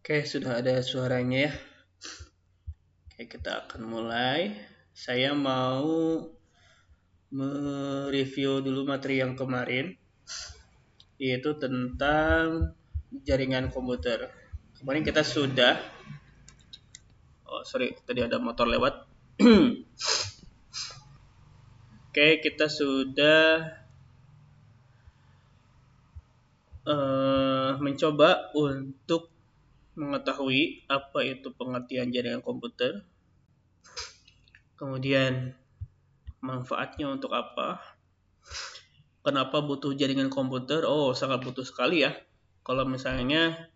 Oke, sudah ada suaranya ya. Oke, kita akan mulai. Saya mau mereview dulu materi yang kemarin, yaitu tentang jaringan komputer. Kemarin kita sudah, tadi ada motor lewat. Oke, kita sudah mencoba untuk mengetahui apa itu pengertian jaringan komputer, kemudian manfaatnya untuk apa, kenapa butuh jaringan komputer. Sangat butuh sekali ya. Kalau misalnya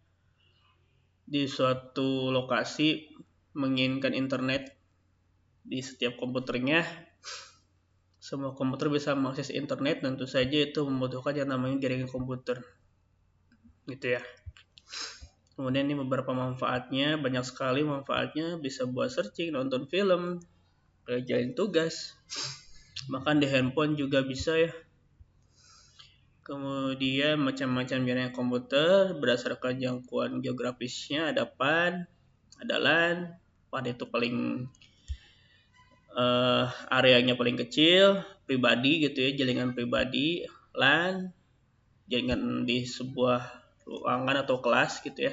di suatu lokasi menginginkan internet di setiap komputernya, semua komputer bisa mengakses internet, tentu saja itu membutuhkan yang namanya jaringan komputer, gitu ya. Kemudian ini beberapa manfaatnya, banyak sekali manfaatnya, bisa buat searching, nonton film, kerjain tugas, bahkan di handphone juga bisa ya. Kemudian macam-macam jaringan komputer berdasarkan jangkauan geografisnya, ada PAN, ada LAN. PAN itu paling areanya paling kecil, pribadi gitu ya, jaringan pribadi. LAN, jaringan di sebuah ruangan atau kelas gitu ya.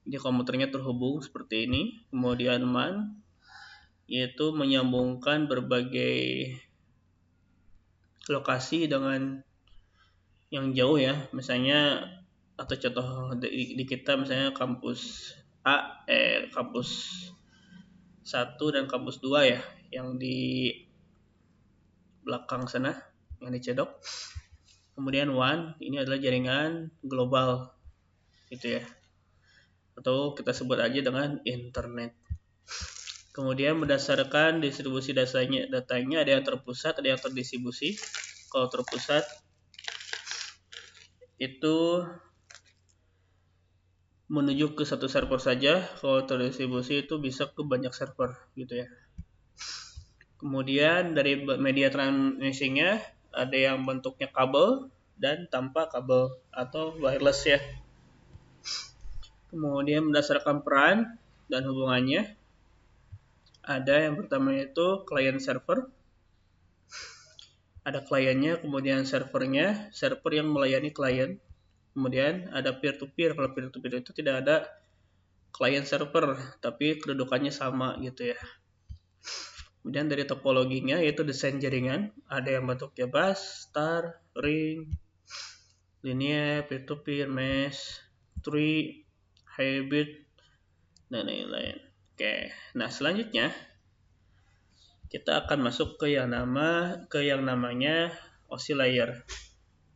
Jadi komputernya terhubung seperti ini. Kemudian MAN, yaitu menyambungkan berbagai lokasi dengan yang jauh ya. Misalnya atau contoh di kita misalnya kampus A, kampus 1 dan kampus 2 ya, yang di belakang sana, yang dicedok. Kemudian WAN, ini adalah jaringan global gitu ya, atau kita sebut aja dengan internet. Kemudian berdasarkan distribusi datanya ada yang terpusat, ada yang terdistribusi. Kalau terpusat itu menuju ke satu server saja, kalau terdistribusi itu bisa ke banyak server gitu ya. Kemudian dari media transmisinya ada yang bentuknya kabel dan tanpa kabel atau wireless ya. Kemudian berdasarkan peran dan hubungannya, ada yang pertama itu client server. Ada kliennya, kemudian servernya, server yang melayani klien. Kemudian ada peer-to-peer. Kalau peer-to-peer itu tidak ada client server, tapi kedudukannya sama gitu ya. Kemudian dari topologinya yaitu desain jaringan, ada yang bentuknya bus, star, ring, linear, peer-to-peer, mesh, tree, hybrid, dan lain-lain. Oke, nah selanjutnya kita akan masuk ke yang namanya OSI layer,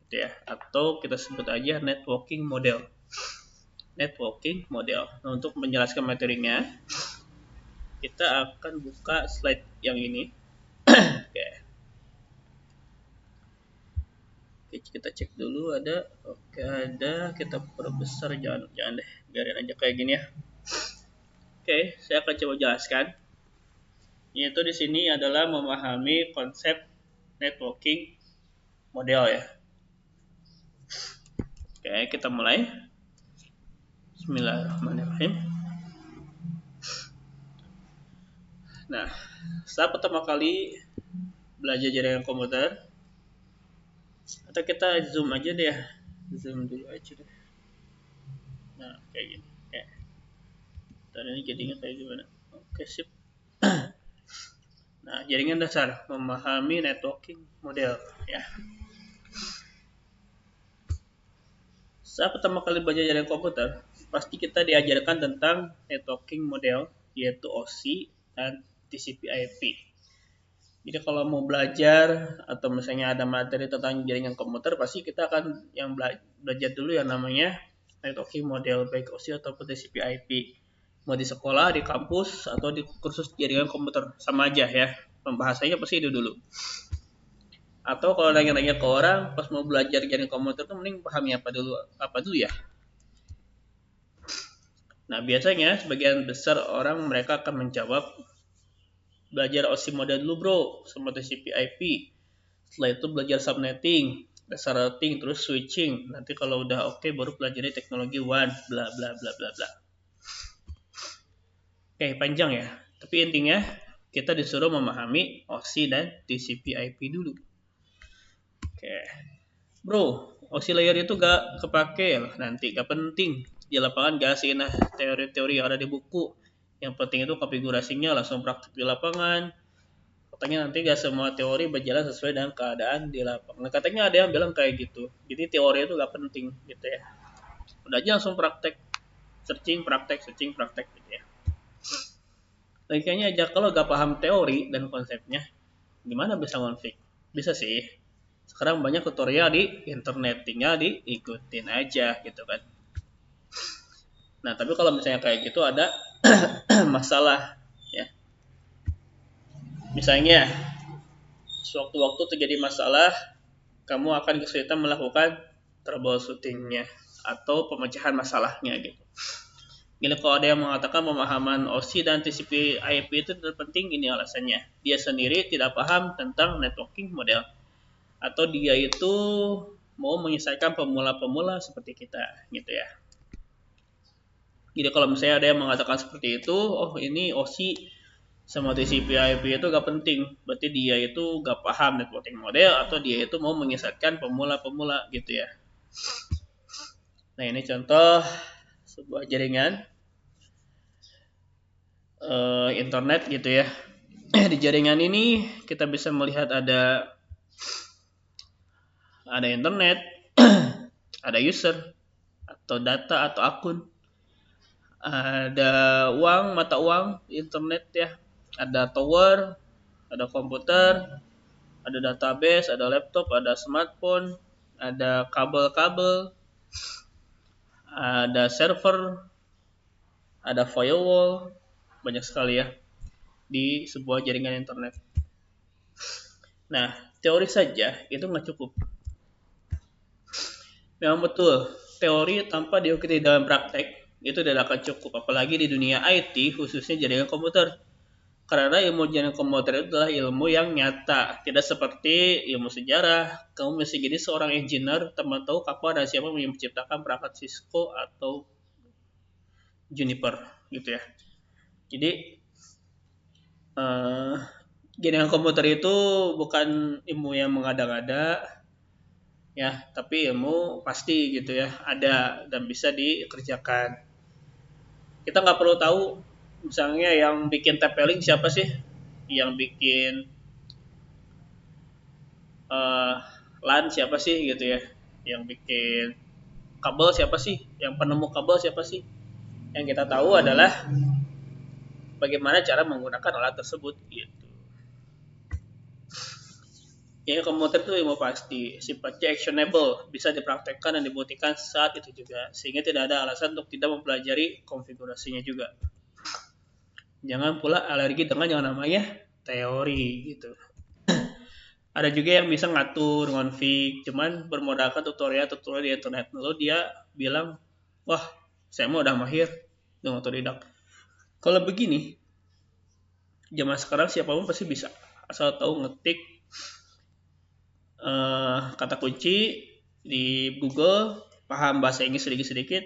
gitu ya, atau kita sebut aja networking model. Networking model. Nah, untuk menjelaskan materinya, kita akan buka slide yang ini. Oke. Oke, kita cek dulu ada. Oke, ada. Kita perbesar, jangan deh, biarin aja kayak gini ya. Oke, saya akan coba jelaskan. Yaitu di sini adalah memahami konsep networking model ya. Oke, kita mulai. Bismillahirrahmanirrahim. Nah, saat pertama kali belajar jaringan komputer, atau kita zoom aja deh ya. Zoom dulu aja deh. Nah, kayak gini. Oke. Dan ini jadinya kayak gimana? Oke, sip. Nah, jaringan dasar, memahami networking model ya. Saat pertama kali belajar jaringan komputer, pasti kita diajarkan tentang networking model, yaitu OSI dan TCP/IP. Jadi kalau mau belajar atau misalnya ada materi tentang jaringan komputer, pasti kita akan yang belajar dulu yang namanya networking model, baik OSI ataupun TCP/IP. Mau di sekolah, di kampus, atau di kursus jaringan komputer, sama aja ya. Pembahasannya pasti itu dulu. Atau kalau nanya-nanya ke orang pas mau belajar jaringan komputer tuh mending pahami apa dulu ya. Nah, biasanya sebagian besar orang mereka akan menjawab belajar OSI model dulu bro, sama TCP/IP. Setelah itu belajar subnetting, dasar routing, terus switching. Nanti kalau udah oke baru pelajari teknologi WAN, bla bla bla bla bla. Oke, panjang ya. Tapi intinya kita disuruh memahami OSI dan TCP/IP dulu. Oke, bro, OSI layer itu gak kepake nanti, gak penting. Di lapangan gak sih nah teori-teori yang ada di buku. Yang penting itu konfigurasinya langsung praktik di lapangan. Katanya nanti gak semua teori berjalan sesuai dengan keadaan di lapangan. Nah, katanya ada yang bilang kayak gitu. Jadi teori itu gak penting gitu ya. Udah aja langsung praktek. Searching, praktek gitu ya. Tapi kayaknya aja kalau gak paham teori dan konsepnya, gimana bisa ngonfig? Bisa sih. Sekarang banyak tutorial di internet, tinggal diikutin aja gitu kan. Nah, tapi kalau misalnya kayak gitu ada masalah ya. Misalnya sewaktu-waktu terjadi masalah, kamu akan kesulitan melakukan troubleshootingnya atau pemecahan masalahnya gitu. Gini, kalau ada yang mengatakan pemahaman OSI dan TCP/IP itu terpenting, ini alasannya. Dia sendiri tidak paham tentang networking model, atau dia itu mau menyelesaikan pemula-pemula seperti kita, gitu ya. Jadi kalau misalnya ada yang mengatakan seperti itu, oh ini OSI sama TCP/IP itu gak penting, berarti dia itu gak paham networking model, atau dia itu mau menyelesaikan pemula-pemula, gitu ya. Nah, ini contoh sebuah jaringan internet gitu ya. Di jaringan ini kita bisa melihat ada internet, ada user atau data atau akun, ada uang, mata uang, internet ya, ada tower, ada komputer, ada database, ada laptop, ada smartphone, ada kabel-kabel, ada server, ada firewall, banyak sekali ya di sebuah jaringan internet. Nah, teori saja itu nggak cukup. Memang betul, teori tanpa diikuti dalam praktek itu tidak akan cukup, apalagi di dunia IT, khususnya jaringan komputer. Karena ilmu jaringan komputer itu adalah ilmu yang nyata, tidak seperti ilmu sejarah. Kamu mesti jadi seorang engineer, teman tahu kapan dan siapa yang menciptakan perangkat Cisco atau Juniper, gitu ya. Jadi jaringan komputer itu bukan ilmu yang mengada-ngada, ya, tapi ilmu pasti gitu ya, ada dan bisa dikerjakan. Kita nggak perlu tahu misalnya yang bikin tapeling siapa sih, yang bikin uh, LAN siapa sih gitu ya, yang bikin kabel siapa sih, yang penemu kabel siapa sih. Yang kita tahu adalah bagaimana cara menggunakan alat tersebut gitu. Ya, komputer itu ilmu pasti, sifatnya actionable, bisa dipraktekkan dan dibuktikan saat itu juga, sehingga tidak ada alasan untuk tidak mempelajari konfigurasinya juga. Jangan pula alergi dengan yang namanya teori gitu. Ada juga yang bisa ngatur, ngonfig, cuman bermodalkan tutorial di internet. Lalu dia bilang, wah saya mau udah mahir dengan otodidak. Kalau begini, zaman sekarang siapapun pasti bisa, asal tahu ngetik kata kunci di Google, paham bahasa Inggris sedikit-sedikit,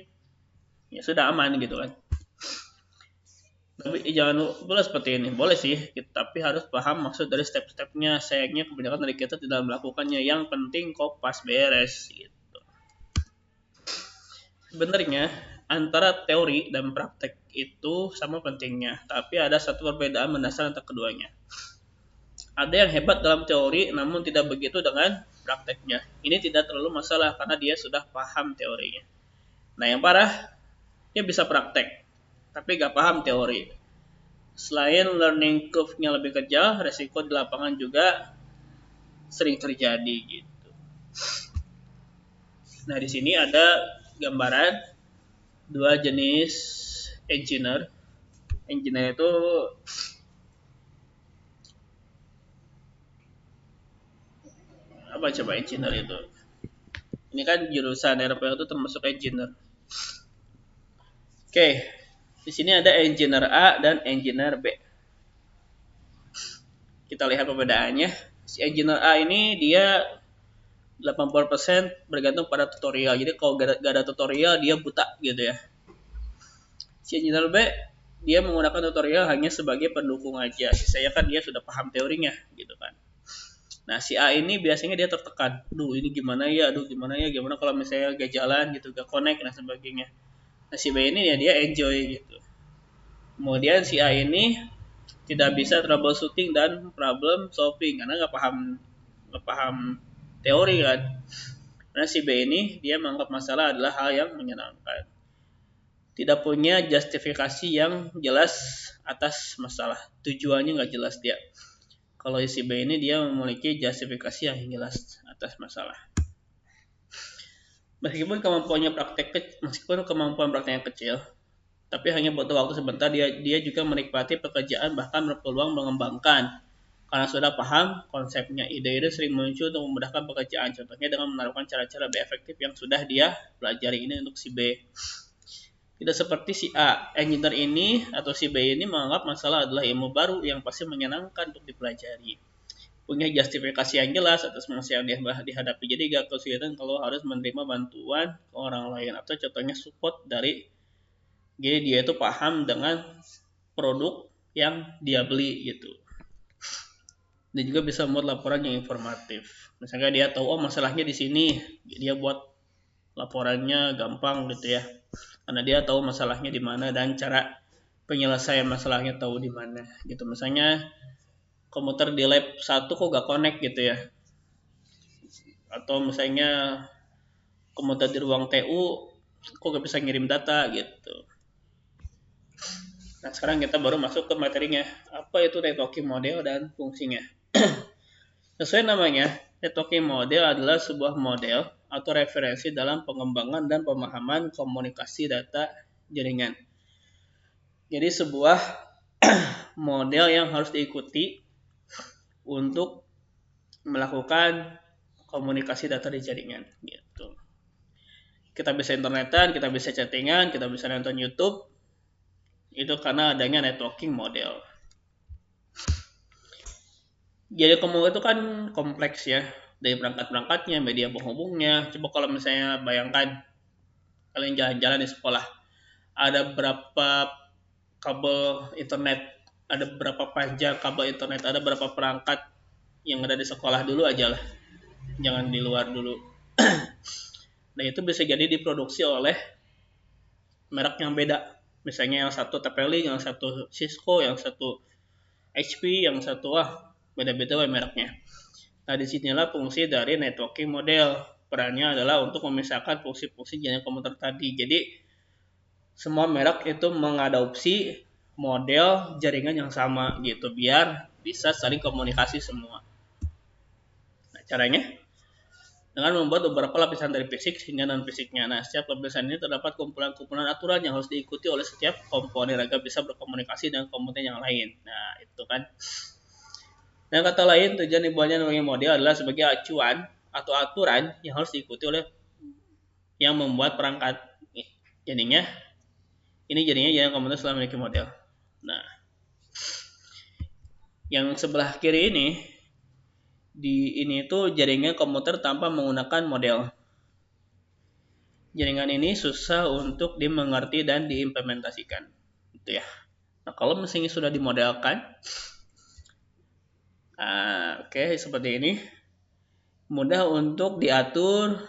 ya sudah aman gitu kan. Tapi jangan boleh seperti ini, boleh sih, tapi harus paham maksud dari step-stepnya. Sayangnya kebanyakan dari kita tidak melakukannya. Yang penting kopas beres gitu. Sebenarnya antara teori dan praktek itu sama pentingnya, tapi ada satu perbedaan mendasar antara keduanya. Ada yang hebat dalam teori namun tidak begitu dengan prakteknya. Ini tidak terlalu masalah karena dia sudah paham teorinya. Nah, yang parah, dia bisa praktek tapi gak paham teori. Selain learning curve-nya lebih kecil, resiko di lapangan juga sering terjadi gitu. Nah, di sini ada gambaran dua jenis engineer. Engineer itu apa coba engineer itu? Ini kan jurusan RPL itu termasuk engineer. Oke, di sini ada engineer A dan engineer B. Kita lihat perbedaannya. Si engineer A ini dia 80% bergantung pada tutorial. Jadi kalau gak ada tutorial dia buta gitu ya. Si engineer B dia menggunakan tutorial hanya sebagai pendukung aja. Sisanya kan dia sudah paham teorinya gitu kan. Nah, si A ini biasanya dia tertekan. Duh, ini gimana ya? Aduh, gimana ya? Gimana kalau misalnya gak jalan gitu, gak connect dan sebagainya. Nah, si B ini ya dia enjoy gitu. Kemudian si A ini tidak bisa troubleshooting dan problem solving karena nggak paham teori kan. Karena si B ini dia menganggap masalah adalah hal yang menyenangkan. Tidak punya justifikasi yang jelas atas masalah. Tujuannya nggak jelas dia. Kalau si B ini dia memiliki justifikasi yang jelas atas masalah. Meskipun kemampuan prakteknya kecil, tapi hanya butuh waktu sebentar, dia juga menikmati pekerjaan, bahkan berpeluang mengembangkan karena sudah paham konsepnya. Ide-ide sering muncul untuk memudahkan pekerjaan, contohnya dengan menaruhkan cara-cara lebih efektif yang sudah dia pelajari. Ini untuk si B. Tidak seperti si A, engineer ini atau si B ini menganggap masalah adalah ilmu baru yang pasti menyenangkan untuk dipelajari. Punya justifikasi yang jelas atas masalah yang dihadapi, jadi gak kesulitan kalau harus menerima bantuan ke orang lain, atau contohnya support dari, jadi dia itu paham dengan produk yang dia beli gitu. Dan juga bisa membuat laporan yang informatif. Misalnya dia tahu masalahnya di sini, dia buat laporannya gampang gitu ya. Karena dia tahu masalahnya di mana dan cara penyelesaian masalahnya tahu di mana gitu. Misalnya komputer di lab 1 kok gak connect gitu ya. Atau misalnya komputer di ruang TU kok gak bisa ngirim data gitu. Nah, sekarang kita baru masuk ke materinya. Apa itu networking model dan fungsinya? Sesuai namanya, networking model adalah sebuah model atau referensi dalam pengembangan dan pemahaman komunikasi data jaringan. Jadi sebuah model yang harus diikuti untuk melakukan komunikasi data di jaringan gitu. Kita bisa internetan, kita bisa chattingan, kita bisa nonton YouTube. Itu karena adanya networking model. Jadi komputer itu kan kompleks ya, dari perangkat-perangkatnya, media penghubungnya. Coba kalau misalnya bayangkan kalian jalan-jalan di sekolah, ada berapa kabel internet, ada berapa panjang kabel internet, ada berapa perangkat yang ada di sekolah dulu aja lah, jangan di luar dulu. Nah, itu bisa jadi diproduksi oleh merek yang beda. Misalnya yang satu TP-Link, yang satu Cisco, yang satu HP, yang satu beda-beda mereknya. Nah, disinilah fungsi dari networking model. Perannya adalah untuk memisahkan fungsi-fungsi jaringan komputer tadi. Jadi, semua merek itu mengadopsi model jaringan yang sama gitu, biar bisa saling komunikasi semua. Nah, caranya dengan membuat beberapa lapisan dari fisik hingga non-fisiknya. Nah, setiap lapisan ini terdapat kumpulan-kumpulan aturan yang harus diikuti oleh setiap komponen agar bisa berkomunikasi dengan komponen yang lain. Nah, itu kan. Dan kata lain, tujuan dibuatnya networking model adalah sebagai acuan atau aturan yang harus diikuti oleh yang membuat perangkat. Jadinya, ini jadinya jaringan komputer setelah memiliki model. Nah, yang sebelah kiri ini tuh jaringan komputer tanpa menggunakan model. Jaringan ini susah untuk dimengerti dan diimplementasikan, gitu ya. Nah, kalau misalnya sudah dimodelkan, oke, seperti ini, mudah untuk diatur,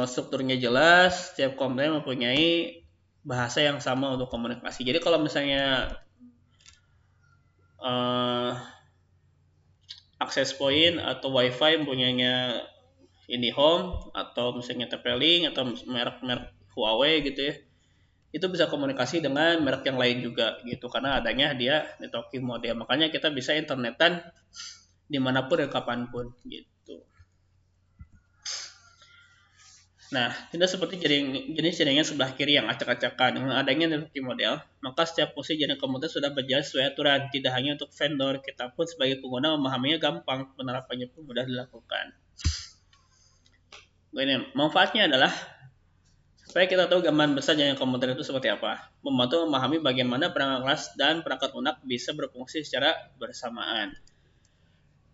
strukturnya jelas, setiap komponen mempunyai bahasa yang sama untuk komunikasi. Jadi kalau misalnya akses point atau wifi mempunyainya IndiHome atau misalnya TP-Link atau merek-merek Huawei gitu ya, itu bisa komunikasi dengan merek yang lain juga gitu, karena adanya dia networking model. Makanya kita bisa internetan dimanapun dan kapanpun gitu. Nah, tidak seperti jenis jaringan sebelah kiri yang acak-acakan. Dengan adanya networking model, maka setiap fungsi jaringan komputer sudah berjalan sesuai aturan. Tidak hanya untuk vendor, kita pun sebagai pengguna memahaminya gampang, penerapannya pun mudah dilakukan. Ini manfaatnya adalah supaya kita tahu gambaran besar jaringan komputer itu seperti apa, membantu memahami bagaimana perangkat kelas dan perangkat lunak bisa berfungsi secara bersamaan.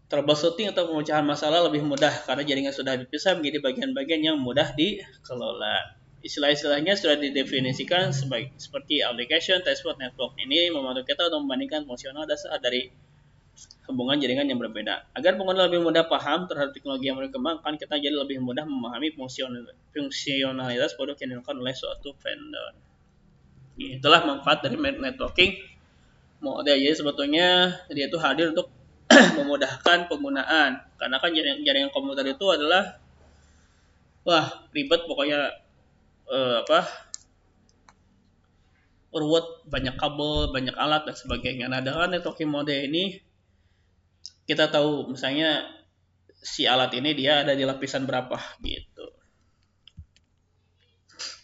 Troubleshooting atau pemecahan masalah lebih mudah karena jaringan sudah dipisah menjadi bagian-bagian yang mudah dikelola. istilah-istilahnya sudah didefinisikan seperti application, transport, network. Ini membantu kita untuk membandingkan fungsional dasar dari hubungan jaringan yang berbeda. Agar pengguna lebih mudah paham terhadap teknologi yang berkembangkan, kita jadi lebih mudah memahami fungsionalitas produk yang dilakukan oleh suatu vendor. Itulah manfaat dari networking model. Jadi sebetulnya dia itu hadir untuk memudahkan penggunaan. Karena kan jaringan komputer itu adalah ribet pokoknya, ruwet, banyak kabel, banyak alat dan sebagainya. Nah, dengan networking model ini kita tahu misalnya si alat ini dia ada di lapisan berapa gitu.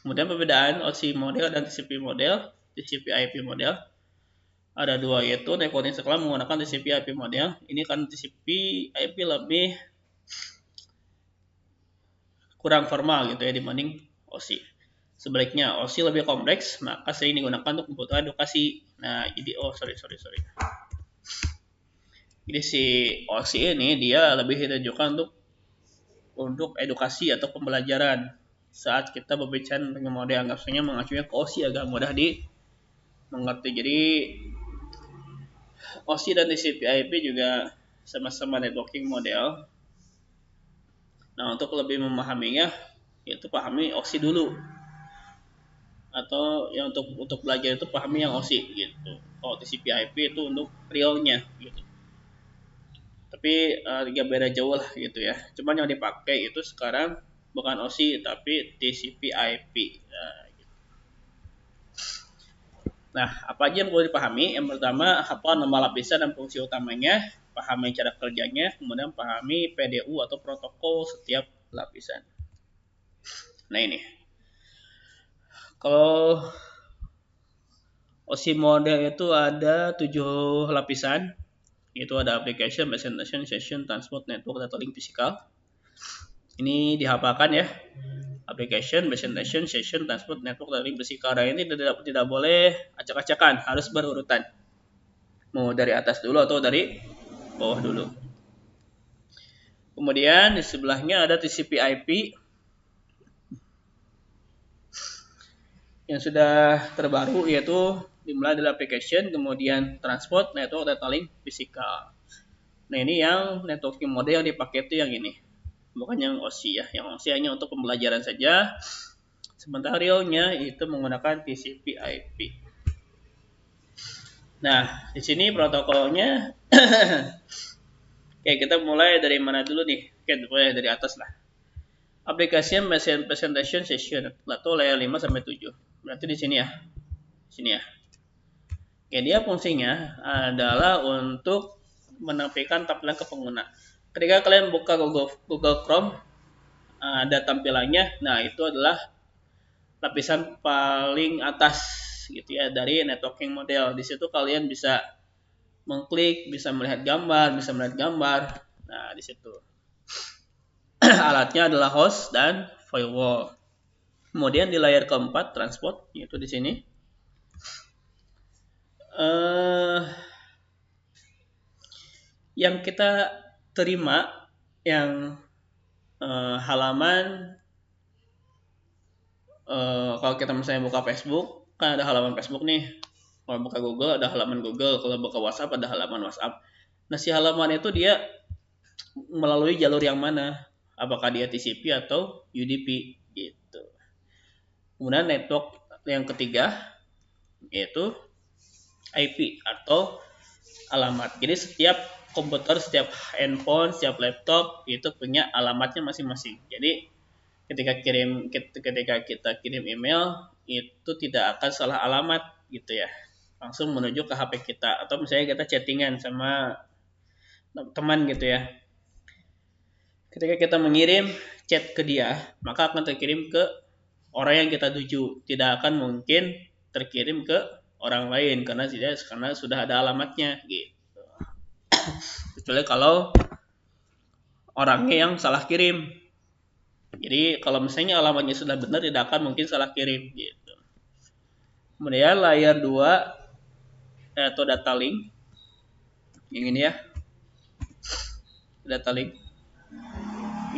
Kemudian perbedaan OSI model dan TCP model, TCP/IP model ada dua, yaitu networking sekolah menggunakan TCP/IP model. Ini kan TCP/IP lebih kurang formal gitu ya dibanding OSI. Sebaliknya OSI lebih kompleks, maka sering digunakan untuk kebutuhan edukasi. Nah, jadi sorry. Jadi si OSI ini dia lebih ditujukan untuk edukasi atau pembelajaran. Saat kita berbicara dengan model, anggapnya mengacunya ke OSI agak mudah dimengerti. Jadi OSI dan TCP/IP juga sama-sama networking model. Nah, untuk lebih memahaminya, yaitu pahami OSI dulu. Atau yang untuk belajar itu pahami yang OSI gitu. Kalau TCP/IP itu untuk realnya gitu. Tapi agak beda jauh lah gitu ya. Cuman yang dipakai itu sekarang bukan OSI tapi TCP/IP. Nah, apa aja yang perlu dipahami? Yang pertama, apa nama lapisan dan fungsi utamanya, pahami cara kerjanya, kemudian pahami PDU atau protokol setiap lapisan. Nah ini, kalau OSI model itu ada 7 lapisan, yaitu ada application, presentation, session, transport, network, data link, physical. Ini dihafalkan ya. Application, presentation, session, transport, network, data link, physical. Nah ini tidak boleh acak-acakan, harus berurutan. Mau dari atas dulu atau dari bawah dulu. Kemudian di sebelahnya ada TCP/IP yang sudah terbaru, yaitu dimulai dari application, kemudian transport, network, data link, physical. Nah ini yang networking model yang dipakai itu yang ini, bukan yang OSI ya. Yang OSI hanya untuk pembelajaran saja, sementara realnya itu menggunakan TCP/IP. Nah di sini protokolnya Oke, kita mulai dari mana dulu nih? Oke, mulai dari atas lah. Application presentation session atau layer 5 sampai 7. Berarti di sini ya. Sini ya. Oke, dia fungsinya adalah untuk menampilkan tampilan ke pengguna. Ketika kalian buka Google Chrome, ada tampilannya. Nah, itu adalah lapisan paling atas gitu ya dari networking model. Di situ kalian bisa mengklik, bisa melihat gambar, Nah, di situ. Alatnya adalah host dan firewall. Kemudian di layar keempat transport, yaitu di sini. Yang kita terima yang halaman, kalau kita misalnya buka Facebook, kan ada halaman Facebook nih. Kalau buka Google ada halaman Google, kalau buka WhatsApp ada halaman WhatsApp. Nah si halaman itu dia melalui jalur yang mana? Apakah dia TCP atau UDP gitu. Kemudian network yang ketiga yaitu IP atau alamat. Jadi setiap komputer, setiap handphone, setiap laptop itu punya alamatnya masing-masing. Jadi ketika kita kirim email itu tidak akan salah alamat gitu ya. Langsung menuju ke HP kita, atau misalnya kita chattingan sama teman gitu ya. Ketika kita mengirim chat ke dia, maka akan terkirim ke orang yang kita tuju. Tidak akan mungkin terkirim ke orang lain karena sudah ada alamatnya gitu. Kecuali kalau orangnya yang salah kirim. Jadi kalau misalnya alamatnya sudah benar, tidak akan mungkin salah kirim gitu. Kemudian layer 2 atau data link. Yang ini ya. Data link.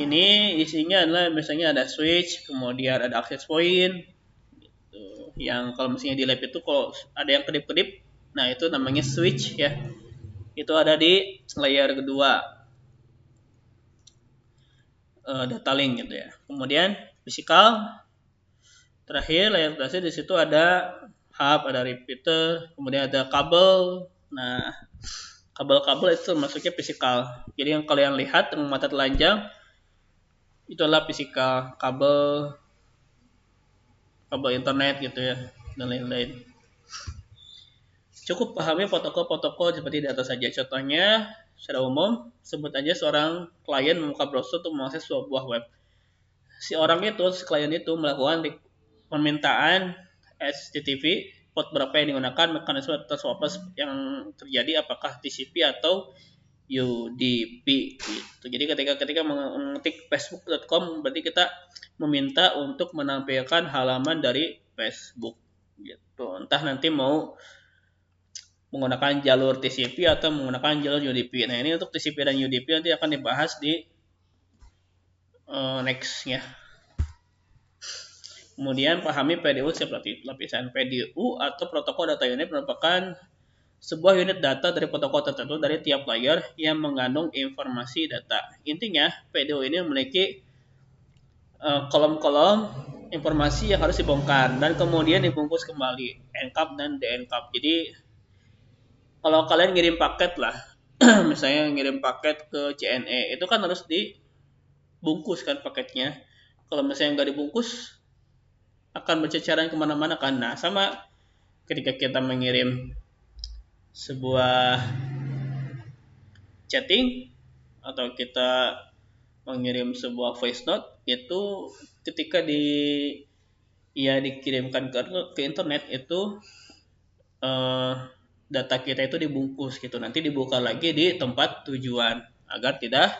ini isinya adalah misalnya ada switch, kemudian ada access point. Yang kalau misalnya di lab itu kalau ada yang kedip-kedip, nah itu namanya switch ya. Itu ada di layer kedua, data link gitu ya. Kemudian physical, terakhir layer terakhir di situ ada hub, ada repeater, kemudian ada kabel. Nah, kabel-kabel itu masuknya physical. Jadi yang kalian lihat dengan mata telanjang itu adalah physical, kabel internet gitu ya, dan lain-lain. Cukup pahami protokol-protokol seperti di atas saja. Contohnya, secara umum, sebut aja seorang klien membuka browser untuk mengakses sebuah web. Si klien itu melakukan permintaan HTTP, port berapa yang digunakan, mekanisme atau swappers yang terjadi, apakah TCP atau UDP gitu. Jadi ketika mengetik facebook.com berarti kita meminta untuk menampilkan halaman dari Facebook gitu. Entah nanti mau menggunakan jalur TCP atau menggunakan jalur UDP. Nah, ini untuk TCP dan UDP nanti akan dibahas di next-nya. Kemudian pahami PDU setiap lapisan. PDU atau protokol data unit merupakan sebuah unit data dari protokol tertentu dari tiap layer yang mengandung informasi data. Intinya, PDU ini memiliki kolom-kolom informasi yang harus dibongkar dan kemudian dibungkus kembali, encrypt dan de-encrypt. Jadi, kalau kalian ngirim paket lah, misalnya ngirim paket ke CNE, itu kan harus dibungkus kan paketnya. Kalau misalnya nggak dibungkus, akan berceceran kemana-mana kan. Nah, sama ketika kita mengirim sebuah chatting atau kita mengirim sebuah voice note, itu ketika dikirimkan ke internet itu data kita itu dibungkus gitu, nanti dibuka lagi di tempat tujuan agar tidak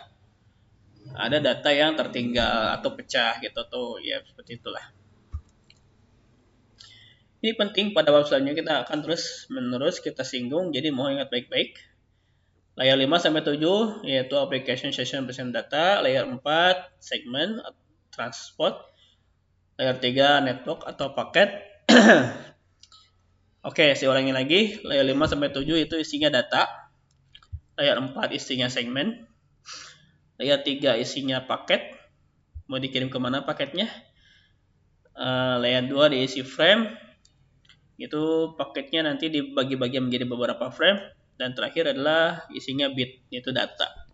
ada data yang tertinggal atau pecah gitu tuh ya, seperti itulah. Ini penting, pada bab selanjutnya kita akan terus menerus kita singgung, jadi mohon ingat baik-baik. Layer 5 sampai 7 yaitu application session present data, layer 4 segment transport, layer 3 network atau paket. Oke, saya ulangi lagi. Layer 5 sampai 7 itu isinya data. Layer 4 isinya segmen. Layer 3 isinya paket. Mau dikirim kemana paketnya? Layer 2 diisi frame. Itu paketnya nanti dibagi-bagi menjadi beberapa frame. Dan terakhir adalah isinya bit, yaitu data.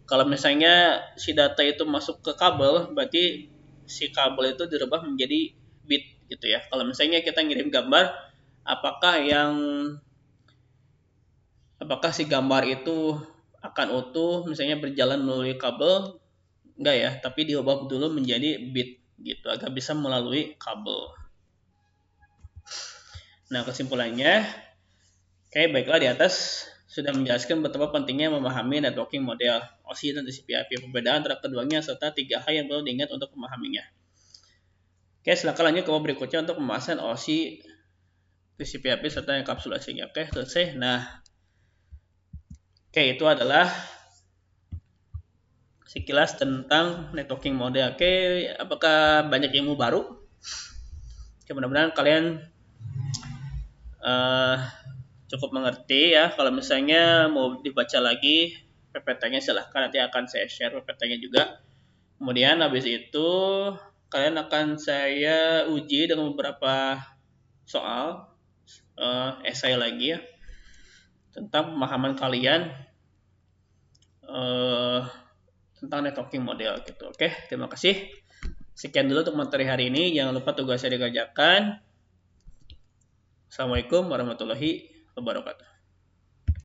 Kalau misalnya si data itu masuk ke kabel, berarti si kabel itu dirubah menjadi bit gitu ya. Kalau misalnya kita ngirim gambar, apakah si gambar itu akan utuh misalnya berjalan melalui kabel? Enggak ya, tapi diubah dulu menjadi bit gitu agar bisa melalui kabel. Nah, kesimpulannya, baiklah, di atas sudah menjelaskan betapa pentingnya memahami networking model OSI dan TCP/IP, perbedaan antara keduanya, serta 3 hal yang perlu diingat untuk memahaminya. Silakan lanjut ke bab berikutnya untuk pembahasan OSI, TCP/IP serta enkapsulasinya. Selesai. Nah, itu adalah sekilas tentang networking model. Apakah banyak ilmu baru? Mudah-mudahan kalian cukup mengerti ya. Kalau misalnya mau dibaca lagi PPT-nya, silahkan, nanti akan saya share PPT-nya juga. Kemudian habis itu kalian akan saya uji dengan beberapa soal esai lagi ya, tentang pemahaman kalian tentang networking model gitu. Oke, terima kasih. Sekian dulu untuk materi hari ini. Jangan lupa tugasnya dikerjakan. Assalamualaikum warahmatullahi wabarakatuh.